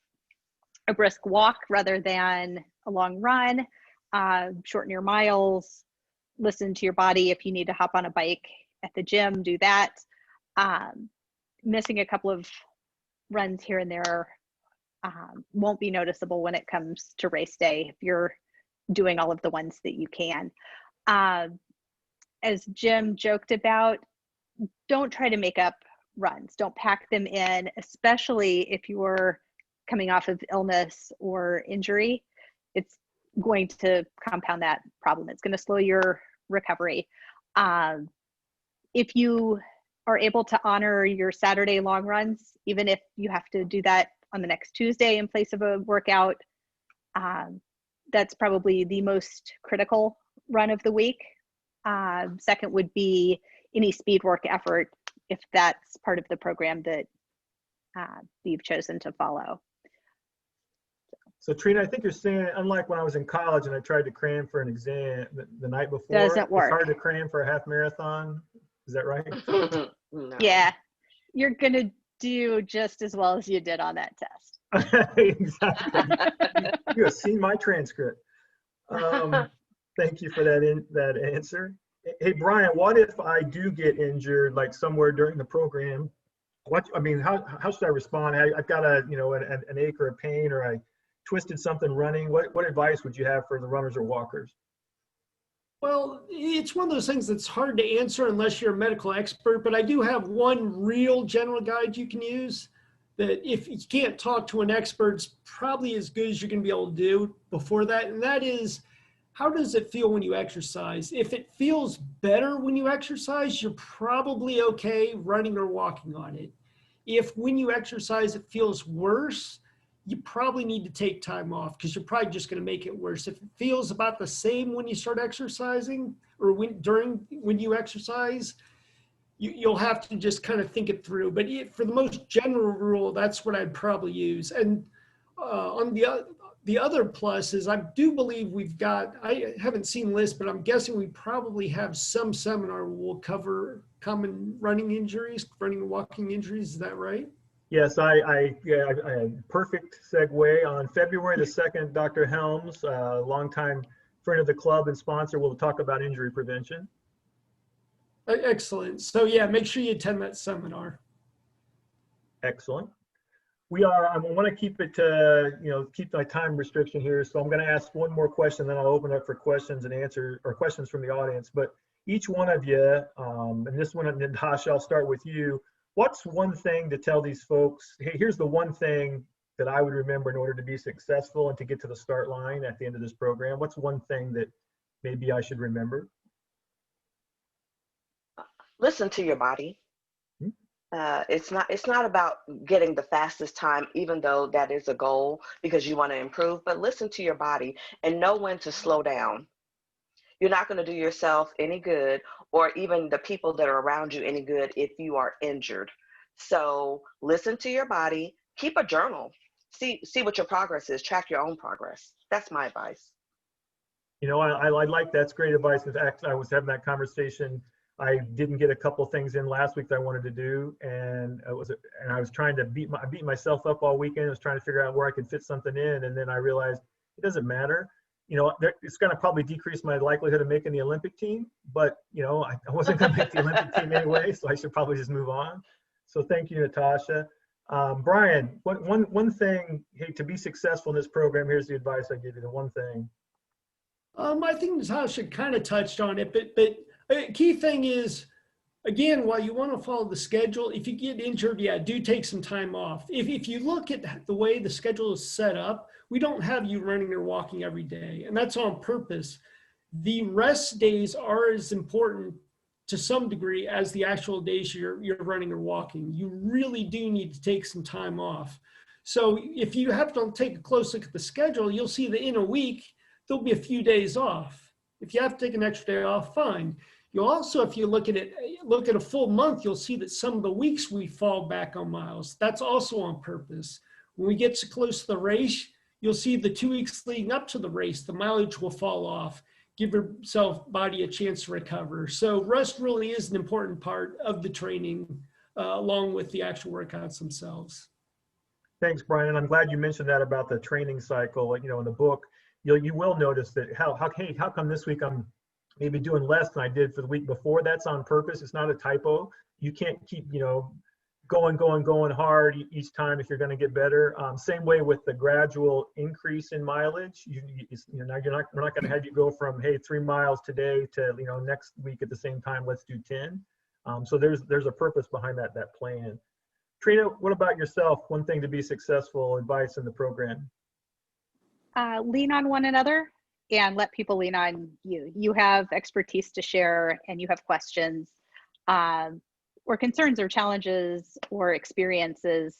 brisk walk rather than a long run. Shorten your miles, listen to your body. If you need to hop on a bike at the gym, do that. Missing a couple of runs here and there won't be noticeable when it comes to race day if you're doing all of the ones that you can. As Jim joked about, don't try to make up runs. Don't pack them in, especially if you're coming off of illness or injury. It's going to compound that problem. It's going to slow your recovery. If you are able to honor your Saturday long runs, even if you have to do that on the next Tuesday in place of a workout, that's probably the most critical run of the week. Second would be any speed work effort, if that's part of the program that you've chosen to follow. So Trina, I think you're saying, unlike when I was in college and I tried to cram for an exam the night before, Doesn't work. It's hard to cram for a half marathon. Is that right? No. Yeah, you're gonna do just as well as you did on that test. Exactly. You have seen my transcript. Thank you for that answer. Hey, Brian, what if I do get injured, like somewhere during the program? How should I respond? I've got an ache or a pain, or I twisted something running. What advice would you have for the runners or walkers? Well, it's one of those things that's hard to answer unless you're a medical expert, but I do have one real general guide you can use that if you can't talk to an expert, it's probably as good as you're going to be able to do before that. And that is, how does it feel when you exercise? If it feels better when you exercise, you're probably okay running or walking on it. If when you exercise it feels worse, you probably need to take time off because you're probably just going to make it worse. If it feels about the same when you start exercising or when you exercise, you'll have to just kind of think it through. But for the most general rule, that's what I'd probably use. And on the other plus is I do believe we've got, I haven't seen lists, but I'm guessing we probably have some seminar will cover common running injuries, running and walking injuries. Is that right? Yes, perfect segue. On February the 2nd, Dr. Helms, a longtime friend of the club and sponsor, will talk about injury prevention. Excellent. So yeah, make sure you attend that seminar. Excellent. I want to keep it keep my time restriction here. So I'm going to ask one more question, then I'll open up for questions and answers, or questions from the audience. But each one of you, and this one, Natasha, I'll start with you. What's one thing to tell these folks, hey, here's the one thing that I would remember in order to be successful and to get to the start line at the end of this program? What's one thing that maybe I should remember? Listen to your body. It's not about getting the fastest time, even though that is a goal because you want to improve, but listen to your body and know when to slow down. You're not going to do yourself any good, or even the people that are around you any good, if you are injured. So listen to your body, keep a journal, see what your progress is, track your own progress. That's my advice. You know, I like that's great advice. In fact, I was having that conversation. I didn't get a couple things in last week that I wanted to do, and I was trying to beat myself up all weekend. I was trying to figure out where I could fit something in, and then I realized it doesn't matter. You know, it's going to probably decrease my likelihood of making the Olympic team, but you know, I wasn't going to make the Olympic team anyway, so I should probably just move on. So thank you, Natasha. Brian, one thing, hey, to be successful in this program, here's the advice I give you. The one thing. I think Natasha kind of touched on it, but a key thing is, again, while you want to follow the schedule, if you get injured, yeah, do take some time off. If you look at the way the schedule is set up, we don't have you running or walking every day, and that's on purpose. The rest days are as important to some degree as the actual days you're running or walking. You really do need to take some time off. So if you have to take a close look at the schedule, you'll see that in a week, there'll be a few days off. If you have to take an extra day off, fine. You'll also, if you look at a full month, you'll see that some of the weeks we fall back on miles. That's also on purpose. When we get so close to the race, you'll see the 2 weeks leading up to the race, the mileage will fall off. Give yourself body a chance to recover. So rest really is an important part of the training, along with the actual workouts themselves. Thanks, Brian. And I'm glad you mentioned that about the training cycle. You know, in the book, you will notice that how come this week I'm maybe doing less than I did for the week before. That's on purpose. It's not a typo. You can't keep, going hard each time if you're going to get better. Same way with the gradual increase in mileage. We're not going to have you go from, hey, 3 miles today to, next week at the same time, let's do 10. So there's a purpose behind that plan. Trina, what about yourself? One thing to be successful, advice in the program? Lean on one another and let people lean on you. You have expertise to share and you have questions or concerns or challenges or experiences.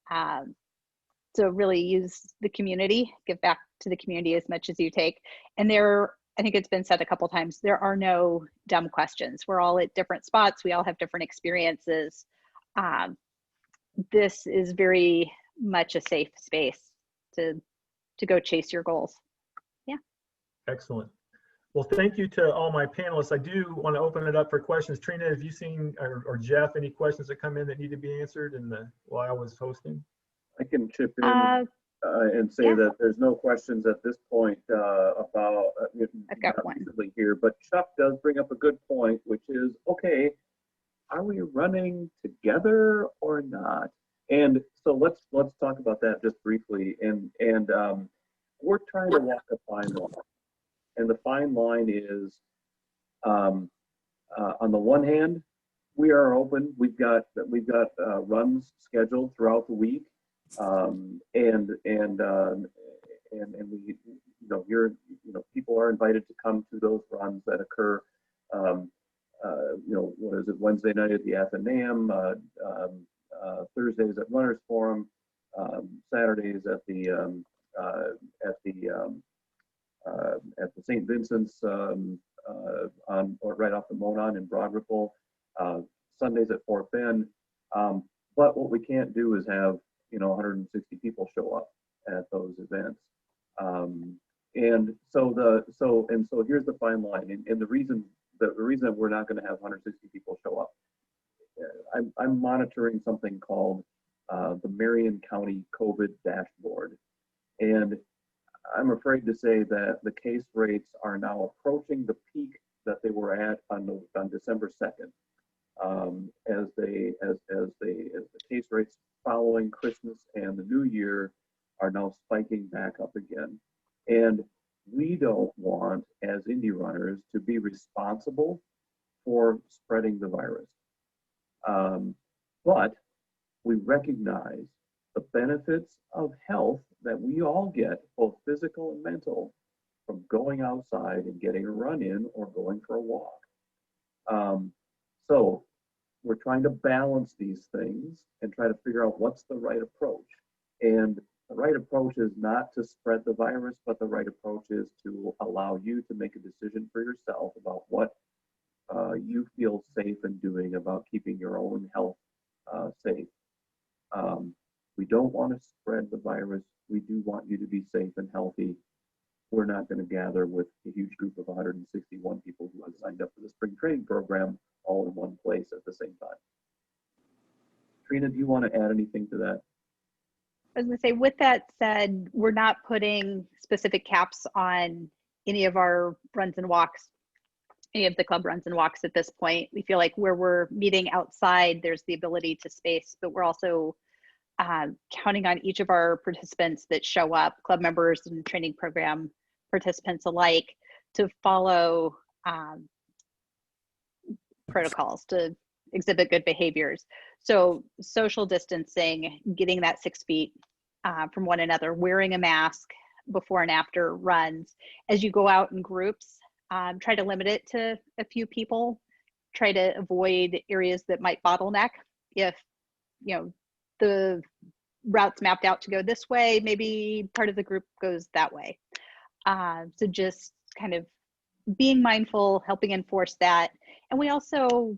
So really use the community, give back to the community as much as you take. And I think it's been said a couple times, there are no dumb questions. We're all at different spots. We all have different experiences. This is very much a safe space to go chase your goals. Yeah. Excellent. Well, thank you to all my panelists. I do want to open it up for questions. Trina, have you seen, or Jeff, any questions that come in that need to be answered while I was hosting? I can chip in and say that there's no questions at this point about I've got one here, but Chuck does bring up a good point, which is, okay, are we running together or not? And so let's talk about that just briefly. And we're trying to walk a fine line, and the fine line is, on the one hand, we are open. We've got runs scheduled throughout the week, and we, people are invited to come to those runs that occur. What is it? Wednesday night at the Athenaeum, Thursdays at Runners Forum, Saturdays at the St. Vincent's right off the Monon in Broad Ripple, Sundays at Fort Bend. But what we can't do is have, 160 people show up at those events. And so here's the fine line. And the reason that we're not going to have 160 people show up, I'm monitoring something called the Marion County COVID dashboard. And I'm afraid to say that the case rates are now approaching the peak that they were at on December 2nd. As the case rates following Christmas and the New Year are now spiking back up again. And we don't want, as Indy Runners, to be responsible for spreading the virus. But we recognize the benefits of health that we all get, both physical and mental, from going outside and getting a run in or going for a walk. So we're trying to balance these things and try to figure out what's the right approach. And the right approach is not to spread the virus, but the right approach is to allow you to make a decision for yourself about what you feel safe in doing about keeping your own health safe. We don't want to spread the virus. We do want you to be safe and healthy. We're not going to gather with a huge group of 161 people who have signed up for the spring training program all in one place at the same time. Trina, do you want to add anything to that? I was going to say, with that said, we're not putting specific caps on any of our runs and walks, any of the club runs and walks at this point. We feel like where we're meeting outside, there's the ability to space, but we're also counting on each of our participants that show up, club members and training program participants alike, to follow protocols, to exhibit good behaviors. So social distancing, getting that 6 feet from one another, wearing a mask before and after runs. As you go out in groups, try to limit it to a few people. Try to avoid areas that might bottleneck. If the route's mapped out to go this way, maybe part of the group goes that way. So just kind of being mindful, helping enforce that. And we also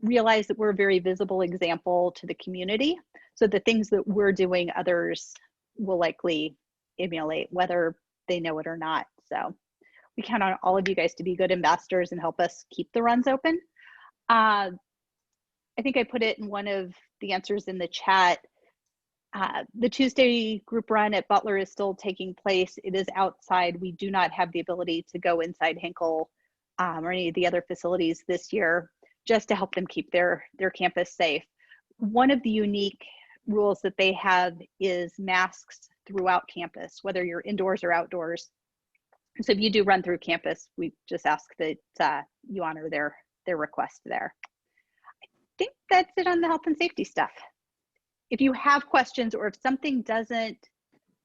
realize that we're a very visible example to the community. So the things that we're doing, others will likely emulate, whether they know it or not. So we count on all of you guys to be good ambassadors and help us keep the runs open. I think I put it in one of the answers in the chat. The Tuesday group run at Butler is still taking place. It is outside. We do not have the ability to go inside Hinkle or any of the other facilities this year, just to help them keep their campus safe. One of the unique rules that they have is masks throughout campus, whether you're indoors or outdoors. So if you do run through campus, we just ask that you honor their request there. I think that's it on the health and safety stuff. If you have questions, or if something doesn't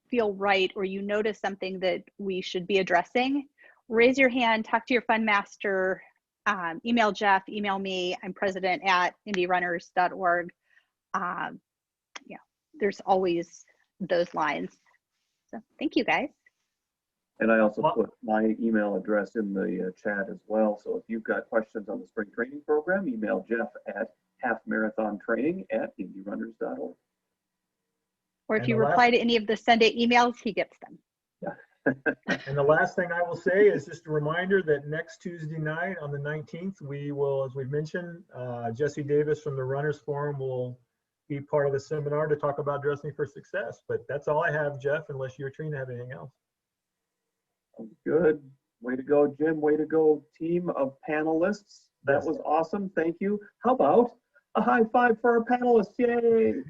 feel right, or you notice something that we should be addressing, raise your hand, talk to your fund master, email Jeff, email me. I'm president@indyrunners.org. Yeah, there's always those lines. So thank you, guys. And I also put my email address in the chat as well. So if you've got questions on the spring training program, email Jeff at halfmarathontraining@indyrunners.org. Or if you reply to any of the Sunday emails, he gets them. Yeah. And the last thing I will say is just a reminder that next Tuesday night on the 19th, we will, as we've mentioned, Jesse Davis from the Runners Forum will be part of the seminar to talk about dressing for success. But that's all I have, Jeff, unless you or Trina have anything else. Good. Way to go, Jim. Way to go, team of panelists. That was awesome. Thank you. How about a high five for our panelists? Yay.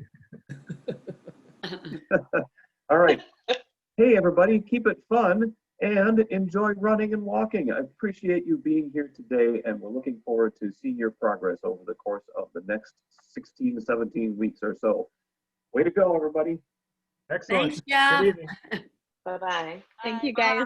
All right. Hey, everybody, keep it fun and enjoy running and walking. I appreciate you being here today, and we're looking forward to seeing your progress over the course of the next 16 to 17 weeks or so. Way to go, everybody. Excellent. Thanks, Jeff. Good evening. Bye-bye. Thank you, guys.